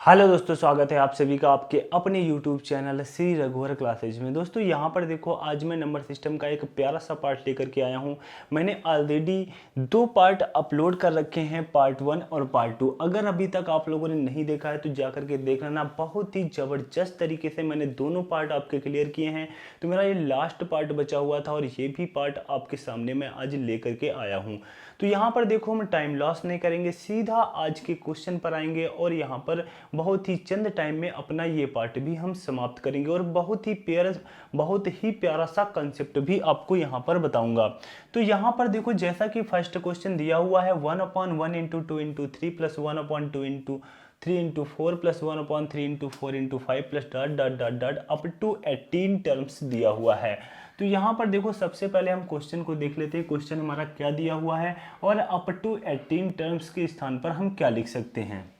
Hello दोस्तों, स्वागत है आप सभी का आपके अपने YouTube चैनल श्री रघुवर क्लासेज में। दोस्तों यहाँ पर देखो, आज मैं नंबर सिस्टम का एक प्यारा सा पार्ट लेकर के आया हूँ। मैंने ऑलरेडी 2 पार्ट अपलोड कर रखे हैं, पार्ट 1 और पार्ट 2। अगर अभी तक आप लोगों ने नहीं देखा है तो जा करके देख लेना। बहुत ही ज़बरदस्त तरीके से मैंने दोनों पार्ट आपके क्लियर किए हैं। तो मेरा ये लास्ट पार्ट बचा हुआ था और ये भी पार्ट आपके सामने मैं आज लेकर के आया हूँ। तो यहाँ पर देखो, हम टाइम लॉस नहीं करेंगे, सीधा आज के क्वेश्चन पर आएंगे और यहाँ पर बहुत ही चंद टाइम में अपना ये पार्ट भी हम समाप्त करेंगे और बहुत ही प्यारा सा कंसेप्ट भी आपको यहाँ पर बताऊंगा। तो यहाँ पर देखो, जैसा कि फर्स्ट क्वेश्चन दिया हुआ है 1/1 into 2 into 3 plus 1/2 into 3 into 4 plus 1/3 into 4 into 5 plus dot dot dot dot up to 18 terms दिया हुआ है। तो यहाँ पर देखो, सबसे पहले हम क्वेश्चन को देख लेते हैं। क्वेश्चन हमारा क्या दिया हुआ है और अप टू 18 टर्म्स के स्थान पर हम क्या लिख सकते हैं।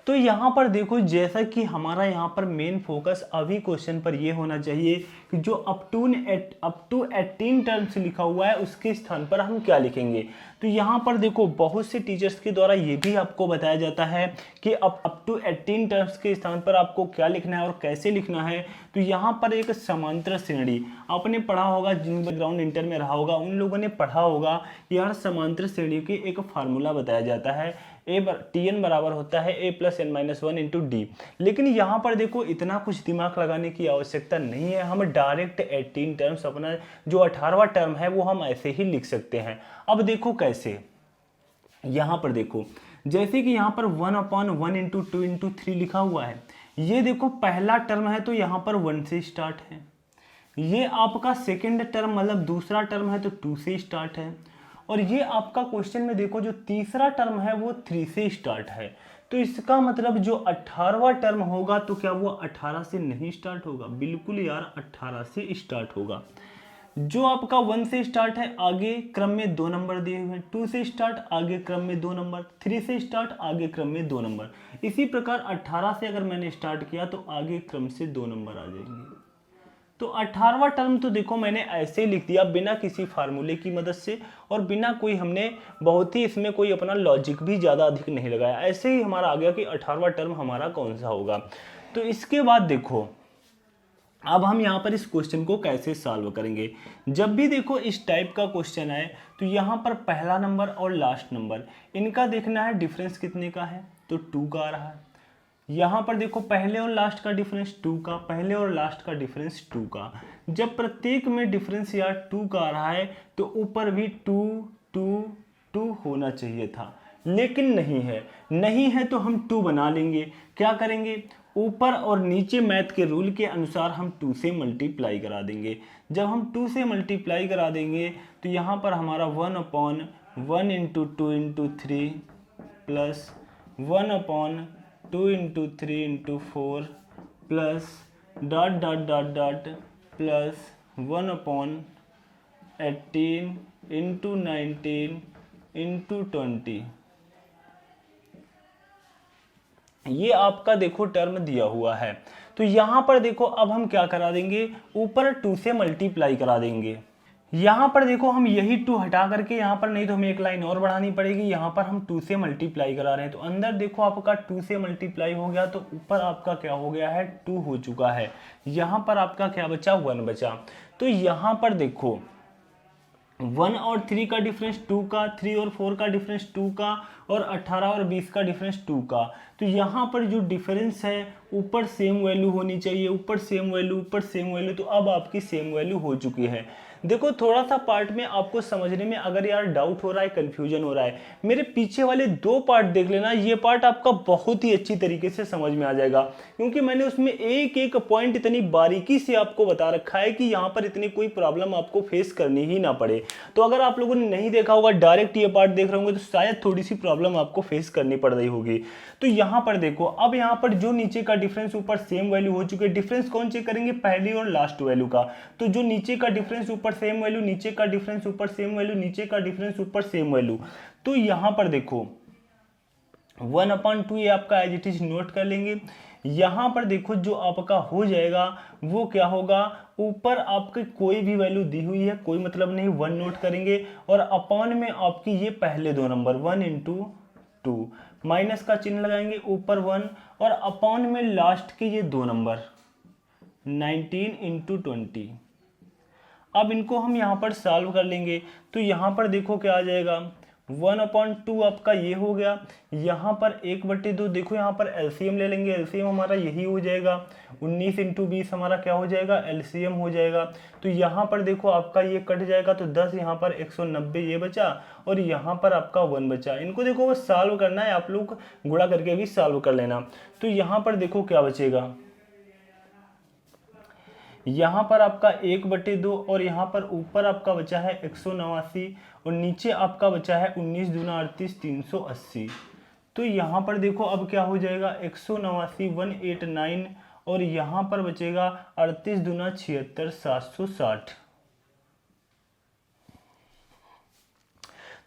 तो यहाँ पर देखो, जैसा कि हमारा यहाँ पर मेन फोकस अभी क्वेश्चन पर ये होना चाहिए कि जो अप टू 18 टर्म्स लिखा हुआ है उसके स्थान पर हम क्या लिखेंगे। तो यहाँ पर देखो, बहुत से टीचर्स के द्वारा ये भी आपको बताया जाता है कि अप टू 18 टर्म्स के स्थान पर आपको क्या लिखना है और कैसे लिखना है। तो यहाँ पर एक समांतर श्रेणी आपने पढ़ा होगा, जिन बैकग्राउंड इंटर में रहा होगा उन लोगों ने पढ़ा होगा कि यार समांतर श्रेणी की एक फार्मूला बताया जाता है, Tn बराबर होता है a plus n minus 1 into d. लेकिन यहाँ पर देखो, इतना कुछ दिमाग लगाने की आवश्यकता नहीं है। हम डायरेक्ट 18 टर्म्स, अपना जो 18वां टर्म है वो हम ऐसे ही लिख सकते हैं। अब देखो कैसे, यहाँ पर देखो, जैसे कि यहाँ पर 1/1 इंटू 2 इंटू 3 लिखा हुआ है। ये देखो पहला टर्म है तो यहाँ पर 1 से स्टार्ट है। ये आपका सेकेंड टर्म मतलब दूसरा टर्म है तो 2 से स्टार्ट है। और ये आपका क्वेश्चन में देखो, जो तीसरा टर्म है वो 3 से स्टार्ट है। तो इसका मतलब जो 18वां टर्म होगा तो क्या वो 18 से नहीं स्टार्ट होगा? बिल्कुल यार, 18 से स्टार्ट होगा। जो आपका 1 से स्टार्ट है, आगे क्रम में 2 नंबर दिए हुए हैं। 2 से स्टार्ट, आगे क्रम में 2 नंबर। 3 से स्टार्ट, आगे क्रम में 2 नंबर। इसी प्रकार 18 से अगर मैंने स्टार्ट किया तो आगे क्रम से 2 नंबर आ जाएंगे। तो 18वां टर्म तो देखो मैंने ऐसे ही लिख दिया, बिना किसी फार्मूले की मदद से और बिना कोई हमने बहुत ही इसमें कोई अपना लॉजिक भी ज़्यादा अधिक नहीं लगाया। ऐसे ही हमारा आ गया कि 18वां टर्म हमारा कौन सा होगा। तो इसके बाद देखो, अब हम यहाँ पर इस क्वेश्चन को कैसे सॉल्व करेंगे। जब भी देखो इस टाइप का क्वेश्चन आए तो यहाँ पर पहला नंबर और लास्ट नंबर इनका देखना है डिफरेंस कितने का है, तो 2 का आ रहा है। यहाँ पर देखो, पहले और लास्ट का डिफरेंस 2 का, पहले और लास्ट का डिफरेंस 2 का। जब प्रत्येक में डिफरेंस यार 2 का आ रहा है तो ऊपर भी 2 2 2 होना चाहिए था, लेकिन नहीं है तो हम 2 बना लेंगे। क्या करेंगे, ऊपर और नीचे मैथ के रूल के अनुसार हम 2 से मल्टीप्लाई करा देंगे। जब हम 2 से मल्टीप्लाई करा देंगे तो यहाँ पर हमारा 1/1 into 2 into 3 plus 1/2 into 3 into 4 plus dot dot dot dot plus 1/18 into 19 into 20। ये आपका देखो टर्म दिया हुआ है। तो यहाँ पर देखो, अब हम क्या करा देंगे, ऊपर 2 से मल्टीप्लाई करा देंगे। यहाँ पर देखो, हम यही 2 हटा करके यहाँ पर, नहीं तो हमें एक लाइन और बढ़ानी पड़ेगी। यहाँ पर हम 2 से मल्टीप्लाई करा रहे हैं तो अंदर देखो आपका 2 से मल्टीप्लाई हो गया तो ऊपर आपका क्या हो गया है, 2 हो चुका है। यहाँ पर आपका क्या बचा, 1 बचा। तो यहाँ पर देखो, 1 और 3 का डिफरेंस 2 का, 3 और 4 का डिफरेंस 2 का और 18 और 20 का डिफरेंस 2 का। तो यहाँ पर जो डिफरेंस है, ऊपर सेम वैल्यू होनी चाहिए, ऊपर सेम वैल्यू, ऊपर सेम वैल्यू। तो अब आपकी सेम वैल्यू हो चुकी है। देखो थोड़ा सा पार्ट में आपको समझने में अगर यार डाउट हो रहा है, कंफ्यूजन हो रहा है, मेरे पीछे वाले 2 पार्ट देख लेना, ये पार्ट आपका बहुत ही अच्छी तरीके से समझ में आ जाएगा, क्योंकि मैंने उसमें एक एक पॉइंट इतनी बारीकी से आपको बता रखा है कि यहाँ पर इतनी कोई प्रॉब्लम आपको फेस करनी ही ना पड़े। तो अगर आप लोगों ने नहीं देखा होगा, डायरेक्ट ये पार्ट देख रहे होंगे, तो शायद थोड़ी सी प्रॉब्लम आपको फेस करनी पड़ रही होगी। तो यहाँ पर देखो, अब यहाँ पर जो नीचे का डिफरेंस ऊपर सेम वैल्यू हो चुके, डिफरेंस कौन चेक करेंगे, पहली और लास्ट वैल्यू का। तो जो नीचे का डिफरेंस ऊपर सेम वैल्यू, नीचे का डिफरेंस ऊपर सेम वैल्यू, नीचे का डिफरेंस ऊपर सेम वैल्यू। तो यहाँ पर देखो 1/2 ये आपका एज इट इज नोट कर लेंगे। यहाँ पर देखो जो आपका हो जाएगा वो क्या होगा, ऊपर आपके कोई भी वैल्यू दी हुई है, कोई मतलब नहीं, 1 नोट करेंगे, और अपॉन में आपकी ये पहले 2 नंबर 1 × 2, माइनस का चिन्ह लगाएंगे, ऊपर 1, और अपॉन में लास्ट के ये 2 नंबर 19 × 20। अब इनको हम यहाँ पर सॉल्व कर लेंगे, तो यहाँ पर देखो क्या आ जाएगा, 1/2 आपका ये हो गया, यहाँ पर 1/2, देखो यहाँ पर एलसीएम ले लेंगे, एलसीएम हमारा यही हो जाएगा, 19 × 20 हमारा क्या हो जाएगा, एलसीएम हो जाएगा। तो यहाँ पर देखो आपका ये कट जाएगा, तो 10 यहाँ पर 190 ये बचा, और यहाँ पर आपका 1 बचा। इनको देखो वो सॉल्व करना है, आप लोग गुणा करके भी सॉल्व कर लेना। तो यहाँ पर देखो क्या बचेगा, यहाँ पर आपका 1/2, और यहाँ पर ऊपर आपका बचा है 189, और नीचे आपका बचा है 19 दूना 38 380। तो यहाँ पर देखो अब क्या हो जाएगा, 189 189, और यहाँ पर बचेगा 38 दूना 76 760।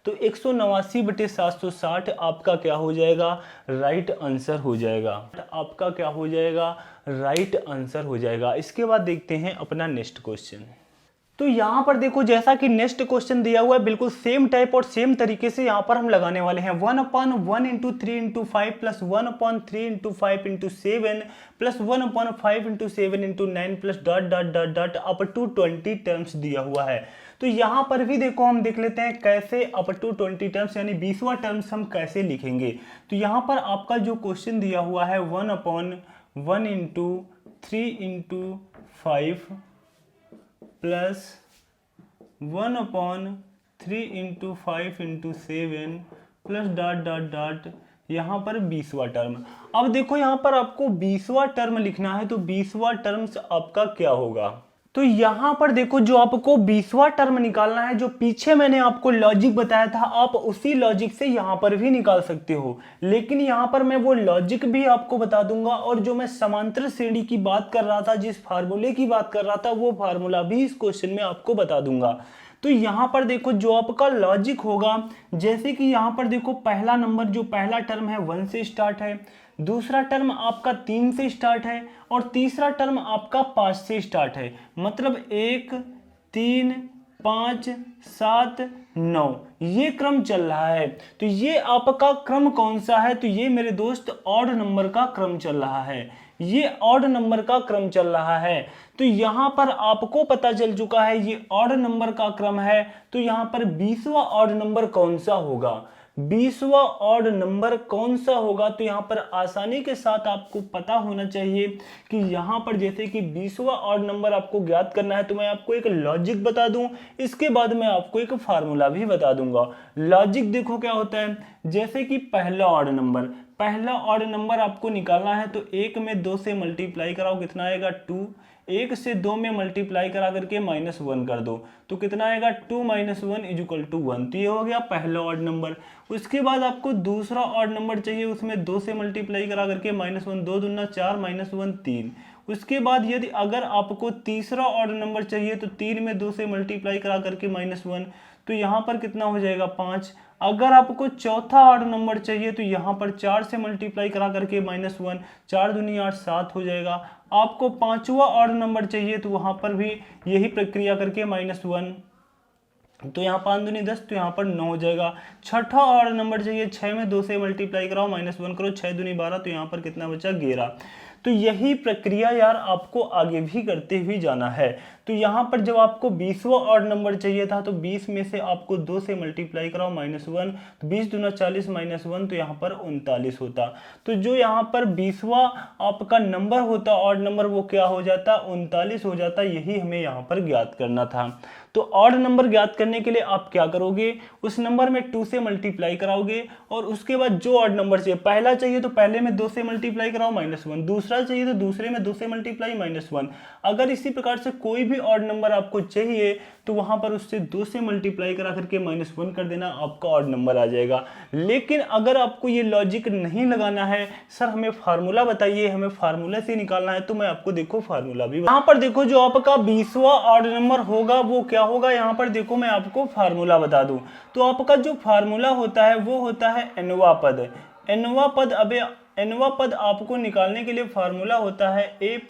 तो 189/760 आपका क्या हो जाएगा, राइट आंसर हो जाएगा, आपका क्या हो जाएगा, राइट आंसर हो जाएगा। इसके बाद देखते हैं अपना नेक्स्ट क्वेश्चन। तो यहाँ पर देखो जैसा कि नेक्स्ट क्वेश्चन दिया हुआ है, बिल्कुल सेम टाइप और सेम तरीके से यहाँ पर हम लगाने वाले हैं। 1/1 × 3 × 5 plus 1/3 × 5 × 7 plus 1/5 × 7 × 9 plus dot dot dot dot up to 20 terms दिया हुआ है। तो यहाँ पर भी देखो हम देख लेते हैं कैसे अप टू 20 टर्म्स यानी 20वां टर्म्स हम कैसे लिखेंगे। तो यहाँ पर आपका जो क्वेश्चन दिया हुआ है 1/1 × 3 × 5 plus 1/3 × 5 × 7 plus dot dot dot यहाँ पर 20वां टर्म। अब देखो यहाँ पर आपको 20वां टर्म लिखना है, तो 20वां टर्म्स आपका क्या होगा। तो यहाँ पर देखो जो आपको 20वां टर्म निकालना है, जो पीछे मैंने आपको लॉजिक बताया था, आप उसी लॉजिक से यहाँ पर भी निकाल सकते हो, लेकिन यहाँ पर मैं वो लॉजिक भी आपको बता दूंगा, और जो मैं समांतर श्रेणी की बात कर रहा था, जिस फार्मूले की बात कर रहा था, वो फार्मूला भी इस क्वेश्चन में आपको बता दूंगा। तो यहाँ पर देखो जो आपका लॉजिक होगा, जैसे कि यहाँ पर देखो पहला नंबर जो पहला टर्म है 1 से स्टार्ट है, दूसरा टर्म आपका 3 से स्टार्ट है, और तीसरा टर्म आपका 5 से स्टार्ट है। मतलब 1 3 5 7 9 ये क्रम चल रहा है। तो ये आपका क्रम कौन सा है, तो ये मेरे दोस्त ऑड नंबर का क्रम चल रहा है, ये ऑड नंबर का क्रम चल रहा है। तो यहाँ पर आपको पता चल चुका है ये ऑड नंबर का क्रम है, तो यहाँ पर 20वां ऑड नंबर कौन सा होगा, 20वां ऑड नंबर कौन सा होगा। तो यहाँ पर आसानी के साथ आपको पता होना चाहिए कि यहाँ पर जैसे कि 20वां ऑड नंबर आपको ज्ञात करना है, तो मैं आपको एक लॉजिक बता दूं, इसके बाद मैं आपको एक फार्मूला भी बता दूंगा। लॉजिक देखो क्या होता है, जैसे कि पहला ऑड नंबर आपको निकालना है, तो 1 में 2 से मल्टीप्लाई कराओ, कितना आएगा 2, 1 से 2 में मल्टीप्लाई करा करके -1 कर दो, तो कितना आएगा 2 - 1 = 1। तो ये हो गया पहला ऑड नंबर। उसके बाद आपको दूसरा ऑड नंबर चाहिए, उसमें 2 से मल्टीप्लाई करा करके -1, 2 दूना 4 -1 3। उसके बाद यदि अगर आपको तीसरा ऑड नंबर चाहिए, तो 3 में 2 से मल्टीप्लाई करा करके -1, तो यहाँ पर कितना हो जाएगा 5। अगर आपको चौथा ऑड नंबर चाहिए, तो यहाँ पर 4 से मल्टीप्लाई करा करके -1, 4 दूनी 8 7 हो जाएगा। आपको पांचवा ऑड नंबर चाहिए, तो वहाँ पर भी यही प्रक्रिया करके -1, तो यहाँ 5 दूनी 10, तो यहाँ पर 9 हो जाएगा। छठा ऑड नंबर चाहिए, 6 में 2 से मल्टीप्लाई कराओ, -1 करो, 6 दूनी 12, तो यहाँ पर कितना बचा 11। तो यही प्रक्रिया यार आपको आगे भी करते हुए जाना है। तो यहाँ पर जब आपको 20वां ऑड नंबर चाहिए था, तो 20 में से आपको 2 से मल्टीप्लाई कराओ -1, तो 20 दूना 40 -1, तो यहाँ पर 39 होता। तो जो यहाँ पर 20वां आपका नंबर होता ऑड नंबर, वो क्या हो जाता 39 हो जाता। यही हमें यहाँ पर ज्ञात करना था। तो ऑड नंबर ज्ञात करने के लिए आप क्या करोगे, उस नंबर में 2 से मल्टीप्लाई कराओगे और उसके बाद जो ऑड नंबर चाहिए, पहला चाहिए तो पहले में 2 से मल्टीप्लाई कराओ -1, दूसरा चाहिए तो दूसरे में 2 से मल्टीप्लाई -1। अगर इसी प्रकार से कोई भी ऑड नंबर आपको चाहिए तो वहां पर उससे 2 से मल्टीप्लाई करा करके -1 कर देना, आपका ऑड नंबर आ जाएगा। लेकिन अगर आपको ये लॉजिक नहीं लगाना है, सर हमें फार्मूला बताइए, हमें फार्मूला से निकालना है, तो मैं आपको देखो फार्मूला भी यहाँ पर देखो जो आपका 20वां ऑड नंबर होगा वो क्या होगा, यहाँ पर देखो मैं आपको फार्मूला बता दूं तो आपका जो फार्मूला होता है वो होता है nवां पद। nवां पद, अबे nवां पद आपको निकालने के लिए फार्मूला होता है a +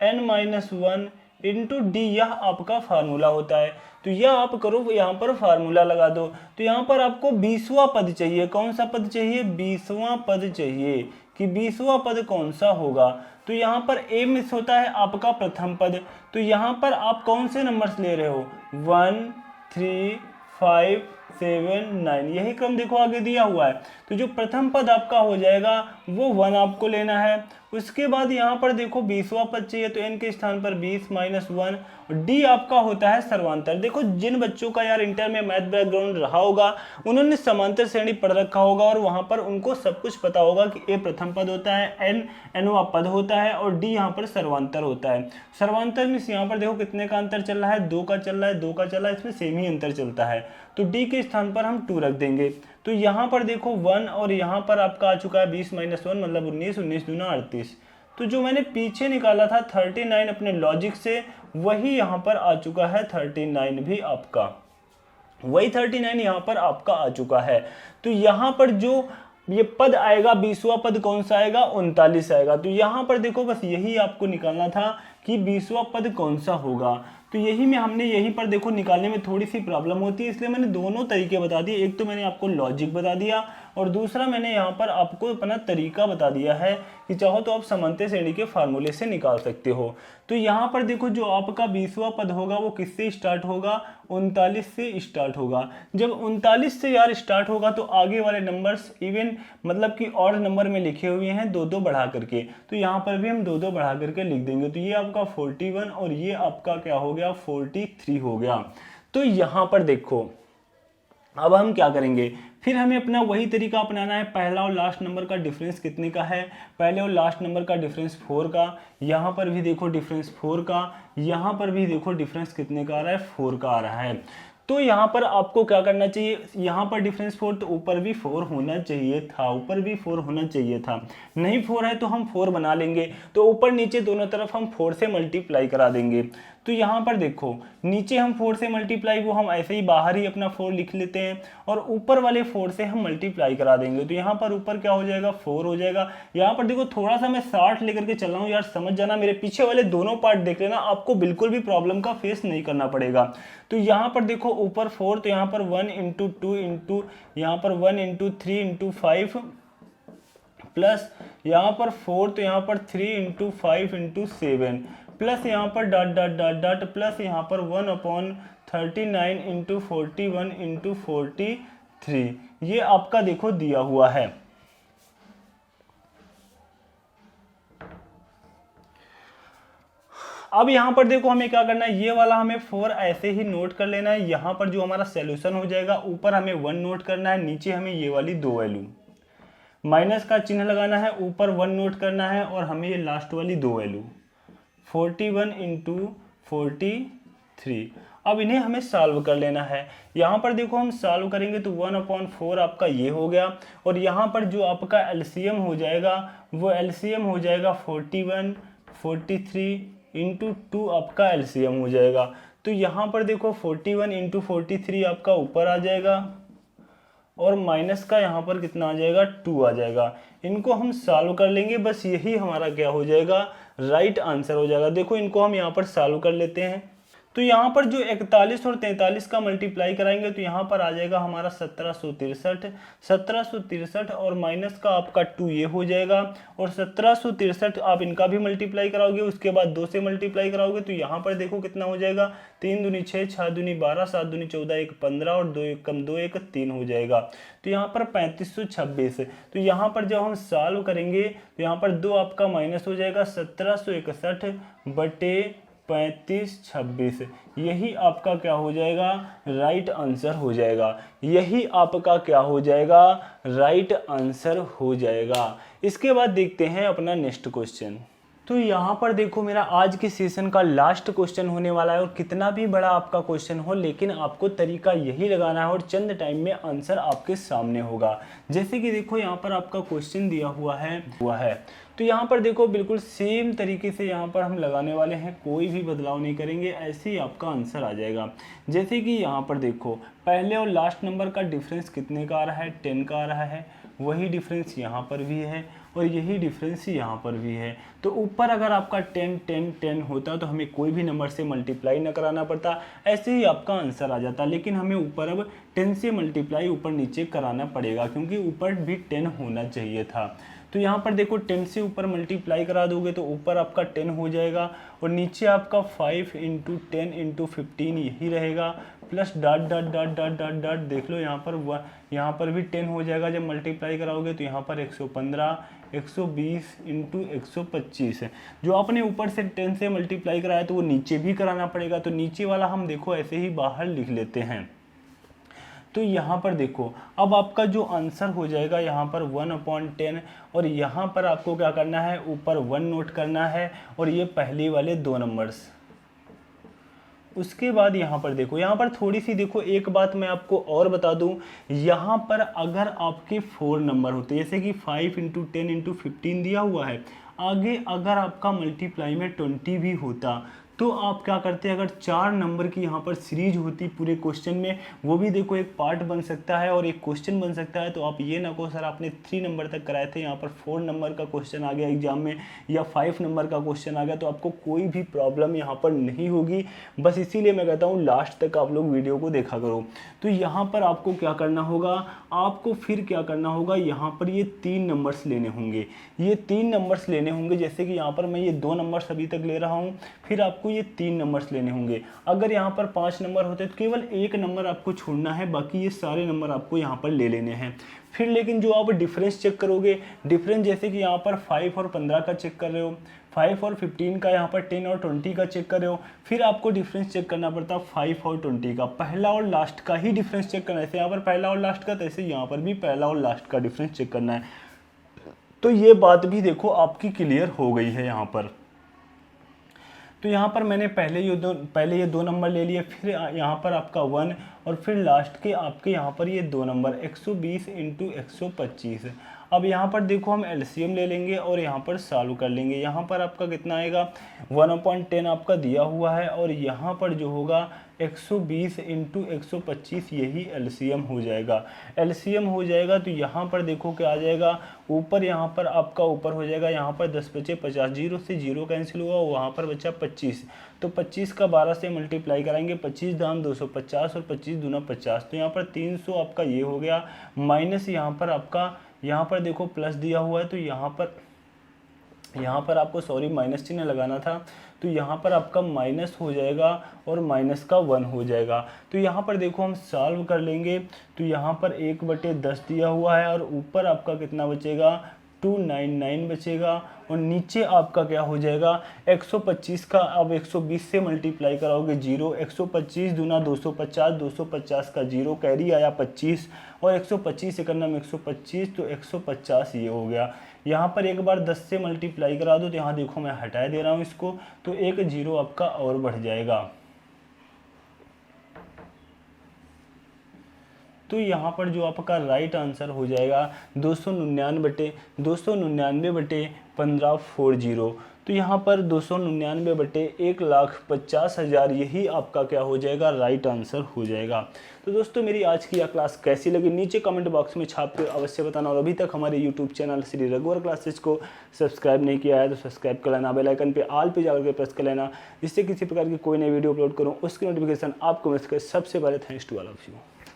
n-1 इंटू डी, यह आपका फार्मूला होता है। तो यह आप करो, यहाँ पर फार्मूला लगा दो। तो यहाँ पर आपको 20वां पद चाहिए, कौन सा पद चाहिए, 20वां पद चाहिए कि 20वां पद कौन सा होगा। तो यहाँ पर ए मिस होता है आपका प्रथम पद, तो यहाँ पर आप कौन से नंबर्स ले रहे हो, 1 3 5 7 9, यही क्रम देखो आगे दिया हुआ है। तो जो प्रथम पद आपका हो जाएगा वो 1 आपको लेना है। उसके बाद यहाँ पर देखो 20वां पद चाहिए तो n के स्थान पर 20 - 1 और d आपका होता है सर्वांतर। देखो जिन बच्चों का यार इंटर में मैथ बैकग्राउंड रहा होगा उन्होंने समांतर श्रेणी पढ़ रखा होगा और वहां पर उनको सब कुछ पता होगा कि a प्रथम पद होता है, n nवां पद होता है और d यहाँ पर सर्वांतर होता है। सर्वांतर में यहाँ पर देखो कितने का अंतर चल रहा है, 2 का चल रहा है, 2 का चल रहा है, इसमें सेम ही अंतर चलता है। तो d के स्थान पर हम 2 रख देंगे। तो यहाँ पर देखो 1 और यहाँ पर आपका आ चुका है 20 - 1 मतलब 19, 19 दूना 38। तो जो मैंने पीछे निकाला था 39 अपने लॉजिक से, वही यहाँ पर आ चुका है 39 भी आपका, वही 39 यहाँ पर आपका आ चुका है। तो यहाँ पर जो ये पद आएगा 20वां पद कौन सा आएगा, 39 आएगा। तो यहाँ पर देखो बस यही आपको निकालना था कि 20वां पद कौन सा होगा। तो यही में हमने यहीं पर देखो निकालने में थोड़ी सी प्रॉब्लम होती है, इसलिए मैंने दोनों तरीके बता दिए। एक तो मैंने आपको लॉजिक बता दिया और दूसरा मैंने यहाँ पर आपको अपना तरीका बता दिया है कि चाहो तो आप समांतर श्रेणी के फार्मूले से निकाल सकते हो। तो यहाँ पर देखो जो आपका 20वां पद होगा वो किससे स्टार्ट होगा, 39 से स्टार्ट होगा। जब 39 से यार स्टार्ट होगा तो आगे वाले नंबर्स इवन मतलब कि और नंबर में लिखे हुए हैं 2-2 बढ़ा करके, तो यहाँ पर भी हम 2-2 बढ़ा करके लिख देंगे। तो ये आपका 41 और ये आपका क्या हो गया, 43 हो गया। तो यहाँ पर देखो अब हम क्या करेंगे, फिर हमें अपना वही तरीका अपनाना है। पहला और लास्ट नंबर का डिफरेंस कितने का है, पहले और लास्ट नंबर का डिफरेंस 4 का, यहाँ पर भी देखो डिफरेंस 4 का, यहाँ पर भी देखो डिफरेंस कितने का आ रहा है, 4 का आ रहा है। तो यहाँ पर आपको क्या करना चाहिए, यहाँ पर डिफरेंस 4 तो ऊपर भी 4 होना चाहिए था, ऊपर भी 4 होना चाहिए था। नहीं 4 है तो हम 4 बना लेंगे, तो ऊपर नीचे दोनों तरफ हम 4 से मल्टीप्लाई करा देंगे। तो यहाँ पर देखो नीचे हम 4 से मल्टीप्लाई वो हम ऐसे ही बाहर ही अपना 4 लिख लेते हैं और ऊपर वाले 4 से हम मल्टीप्लाई करा देंगे। तो यहाँ पर ऊपर क्या हो जाएगा, 4 हो जाएगा। यहाँ पर देखो थोड़ा सा मैं 60 लेकर के चल रहा हूँ यार, समझ जाना, मेरे पीछे वाले दोनों पार्ट देख लेना, आपको बिल्कुल भी प्रॉब्लम का फेस नहीं करना पड़ेगा। तो यहाँ पर देखो ऊपर 4 तो यहाँ पर 1 × 2 इंटू यहाँ पर 1 × 3 × 5 प्लस यहाँ पर 4 तो यहाँ पर 3 × 5 × 7 प्लस यहाँ पर dot dot dot dot plus यहाँ पर 1/39 × 41 × 43, ये आपका देखो दिया हुआ है। अब यहाँ पर देखो हमें क्या करना है, ये वाला हमें 4 ऐसे ही नोट कर लेना है। यहाँ पर जो हमारा सॉल्यूशन हो जाएगा ऊपर हमें 1 नोट करना है, नीचे हमें ये वाली 2 वैल्यू, माइनस का चिन्ह लगाना है, ऊपर 1 नोट करना है और हमें ये लास्ट वाली 2 वैल्यू 41 × 43। अब इन्हें हमें सॉल्व कर लेना है। यहाँ पर देखो हम सॉल्व करेंगे तो 1/4 आपका ये हो गया और यहाँ पर जो आपका एलसीएम हो जाएगा वो एलसीएम हो जाएगा 41 43 × 2 आपका एलसीएम हो जाएगा। तो यहाँ पर देखो 41 × 43 आपका ऊपर आ जाएगा और माइनस का यहाँ पर कितना आ जाएगा, 2 आ जाएगा। इनको हम सॉल्व कर लेंगे, बस यही हमारा क्या हो जाएगा, राइट आंसर हो जाएगा। देखो इनको हम यहाँ पर सॉल्व कर लेते हैं। तो यहाँ पर जो 41 और 43 का मल्टीप्लाई कराएंगे तो यहाँ पर आ जाएगा हमारा 1763 और माइनस का आपका 2 ये हो जाएगा और 1763 आप इनका भी मल्टीप्लाई कराओगे, उसके बाद 2 से मल्टीप्लाई कराओगे तो यहाँ पर देखो कितना हो जाएगा, 3 दूनी 6, 6 दूनी 12, 7 दूनी 14, 1 15 और 2 1 कम 2 1 3 हो जाएगा। तो यहाँ पर 3526। तो यहाँ पर जब हम सॉल्व करेंगे तो यहाँ पर 2 आपका माइनस हो जाएगा, 1761 बटे 35, 26, यही आपका क्या हो जाएगा, राइट आंसर हो जाएगा। यही आपका क्या हो जाएगा, राइट आंसर हो जाएगा। इसके बाद देखते हैं अपना नेक्स्ट क्वेश्चन। तो यहाँ पर देखो मेरा आज के सेशन का लास्ट क्वेश्चन होने वाला है, और कितना भी बड़ा आपका क्वेश्चन हो लेकिन आपको तरीका यही लगाना है और चंद टाइम में आंसर आपके सामने होगा। जैसे कि देखो यहाँ पर आपका क्वेश्चन दिया हुआ है तो यहाँ पर देखो बिल्कुल सेम तरीके से यहाँ पर हम लगाने वाले हैं, कोई भी बदलाव नहीं करेंगे, ऐसे ही आपका आंसर आ जाएगा। जैसे कि यहाँ पर देखो पहले और लास्ट नंबर का डिफरेंस कितने का आ रहा है, 10 का आ रहा है, वही डिफरेंस यहाँ पर भी है और यही डिफरेंस यहाँ पर भी है। तो ऊपर अगर आपका 10, 10, 10 होता तो हमें कोई भी नंबर से मल्टीप्लाई न कराना पड़ता, ऐसे ही आपका आंसर आ जाता। लेकिन हमें ऊपर अब 10 से मल्टीप्लाई ऊपर नीचे कराना पड़ेगा, क्योंकि ऊपर भी 10 होना चाहिए था। तो यहाँ पर देखो 10 से ऊपर मल्टीप्लाई करा दोगे तो ऊपर आपका 10 हो जाएगा और नीचे आपका 5 × 10 × 15 यही रहेगा, plus dot dot dot dot dot dot देख लो यहाँ पर भी 10 हो जाएगा जब मल्टीप्लाई कराओगे। तो यहाँ पर 115, 120 × 125 जो आपने ऊपर से 10 से मल्टीप्लाई कराया तो वो नीचे भी कराना पड़ेगा। तो नीचे वाला हम देखो ऐसे ही बाहर लिख लेते हैं। तो यहाँ पर देखो अब आपका जो आंसर हो जाएगा यहाँ पर 1/10, और यहाँ पर आपको क्या करना है, ऊपर 1 नोट करना है और ये पहले वाले 2 नंबर्स। उसके बाद यहाँ पर देखो, यहाँ पर थोड़ी सी देखो एक बात मैं आपको और बता दूं, यहाँ पर अगर आपके 4 नंबर होते जैसे कि 5 × 10 × 15 दिया हुआ है, आगे अगर आपका मल्टीप्लाई में 20 भी होता तो आप क्या करते हैं, अगर 4 नंबर की यहाँ पर सीरीज होती पूरे क्वेश्चन में, वो भी देखो एक पार्ट बन सकता है और एक क्वेश्चन बन सकता है। तो आप ये ना कहो सर आपने 3 नंबर तक कराए थे, यहाँ पर 4 नंबर का क्वेश्चन आ गया एग्जाम में या 5 नंबर का क्वेश्चन आ गया, तो आपको कोई भी प्रॉब्लम यहाँ पर नहीं होगी। बस इसीलिए मैं कहता हूँ लास्ट तक आप लोग वीडियो को देखा करो। तो यहाँ पर आपको क्या करना होगा, आपको फिर क्या करना होगा, यहाँ पर ये 3 नंबर्स लेने होंगे, ये 3 नंबर्स लेने होंगे। जैसे कि यहाँ पर मैं ये 2 नंबर्स अभी तक ले रहा हूँ, फिर आपको ये 3 नंबर्स लेने होंगे। अगर यहाँ पर 5 नंबर होते तो केवल 1 नंबर आपको छोड़ना है, बाकी ये सारे नंबर आपको यहाँ पर ले लेने हैं। फिर लेकिन जो आप डिफरेंस चेक करोगे, डिफरेंस जैसे कि यहाँ पर 5 और 15 का चेक कर रहे हो, 5 और 15 का, यहाँ पर 10 और 20 का चेक कर रहे हो, फिर आपको डिफरेंस चेक करना पड़ता है 5 और 20 का, पहला और लास्ट का ही डिफरेंस चेक करना है। जैसे यहाँ पर पहला और लास्ट का, तैसे यहाँ पर भी पहला और लास्ट का डिफरेंस चेक करना है। तो ये बात भी देखो आपकी क्लियर हो गई है यहाँ पर। तो यहाँ पर मैंने पहले ये 2 नंबर ले लिए, फिर यहाँ पर आपका 1 और फिर लास्ट के आपके यहाँ पर ये 2 नंबर 120 × 125। अब यहाँ पर देखो हम एलसीएम ले लेंगे और यहाँ पर सॉल्व कर लेंगे। यहाँ पर आपका कितना आएगा, 1/10 आपका दिया हुआ है और यहाँ पर जो होगा 120 × 125 यही एलसीएम हो जाएगा। एलसीएम हो जाएगा तो यहाँ पर देखो क्या आ जाएगा, ऊपर यहाँ पर आपका ऊपर हो जाएगा, यहाँ पर 10 बचे 50, 0 से 0 कैंसिल हुआ, वहाँ पर बचा 25। तो 25 का 12 से मल्टीप्लाई कराएंगे, 25 दाम 250 और 25 दूना 50, तो यहाँ पर 300 आपका ये हो गया, माइनस यहाँ पर आपका यहाँ पर देखो प्लस दिया हुआ है, तो यहाँ पर आपको सॉरी माइनस चिन्ह लगाना था, तो यहाँ पर आपका माइनस हो जाएगा और माइनस का 1 हो जाएगा। तो यहाँ पर देखो हम सॉल्व कर लेंगे, तो यहाँ पर 1/10 दिया हुआ है और ऊपर आपका कितना बचेगा, 299 बचेगा और नीचे आपका क्या हो जाएगा, 125 का अब 120 से मल्टीप्लाई कराओगे 0, 125 दूना 250, 250 का 0 कैरी आया 25 और 125 से करना में 125, तो 150 ये हो गया। यहाँ पर एक बार 10 से मल्टीप्लाई करा दो, तो यहाँ देखो मैं हटा दे रहा हूँ इसको, तो एक 0 आपका और बढ़ जाएगा। तो यहाँ पर जो आपका राइट आंसर हो जाएगा 299/1540। तो यहाँ पर 299/1,50,000 यही आपका क्या हो जाएगा, राइट आंसर हो जाएगा। तो दोस्तों मेरी आज की यह क्लास कैसी लगी नीचे कमेंट बॉक्स में छाप कर अवश्य बताना, और अभी तक हमारे यूट्यूब चैनल श्री रघुवर क्लासेस को सब्सक्राइब नहीं किया है तो सब्सक्राइब कर लेना, बेल आइकन पे ऑल पे जाकर के प्रेस कर लेना, जिससे किसी प्रकार की कोई नई वीडियो अपलोड करूँ उसकी नोटिफिकेशन आपको मिल सके सबसे पहले। Thanks to all of you.